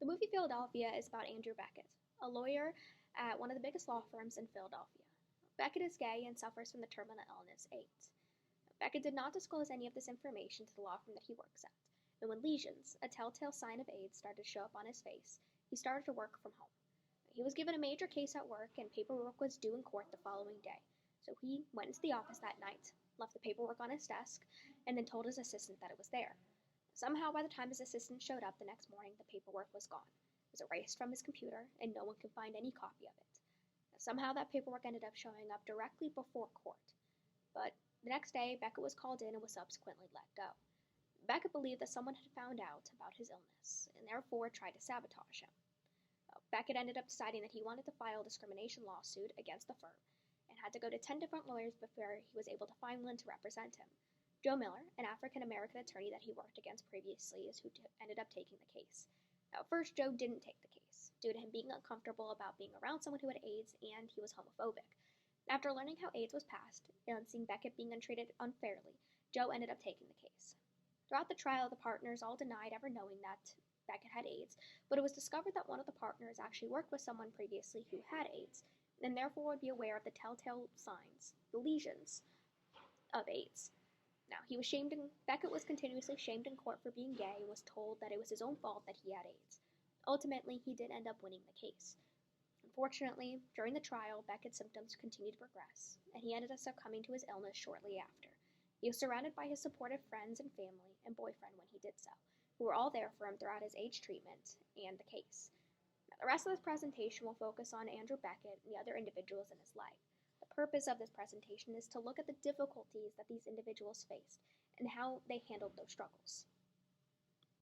The movie Philadelphia is about Andrew Beckett, a lawyer at one of the biggest law firms in Philadelphia. Beckett is gay and suffers from the terminal illness AIDS. Beckett did not disclose any of this information to the law firm that he works at, and when lesions, a telltale sign of AIDS, started to show up on his face, he started to work from home. He was given a major case at work, and paperwork was due in court the following day, so he went into the office that night, left the paperwork on his desk, and then told his assistant that it was there. Somehow, by the time his assistant showed up the next morning, the paperwork was gone. It was erased from his computer, and no one could find any copy of it. Somehow, that paperwork ended up showing up directly before court. But the next day, Beckett was called in and was subsequently let go. Beckett believed that someone had found out about his illness, and therefore tried to sabotage him. Beckett ended up deciding that he wanted to file a discrimination lawsuit against the firm, and had to go to 10 different lawyers before he was able to find one to represent him. Joe Miller, an African American attorney that he worked against previously, is who ended up taking the case. Now, at first, Joe didn't take the case, due to him being uncomfortable about being around someone who had AIDS, and he was homophobic. After learning how AIDS was passed, and seeing Beckett being untreated unfairly, Joe ended up taking the case. Throughout the trial, the partners all denied ever knowing that Beckett had AIDS, but it was discovered that one of the partners actually worked with someone previously who had AIDS, and therefore would be aware of the telltale signs, the lesions, of AIDS. Now, Beckett was continuously shamed in court for being gay and was told that it was his own fault that he had AIDS. Ultimately, he did end up winning the case. Unfortunately, during the trial, Beckett's symptoms continued to progress, and he ended up succumbing to his illness shortly after. He was surrounded by his supportive friends and family and boyfriend when he did so, who were all there for him throughout his AIDS treatment and the case. Now, the rest of this presentation will focus on Andrew Beckett and the other individuals in his life. The purpose of this presentation is to look at the difficulties that these individuals faced and how they handled those struggles.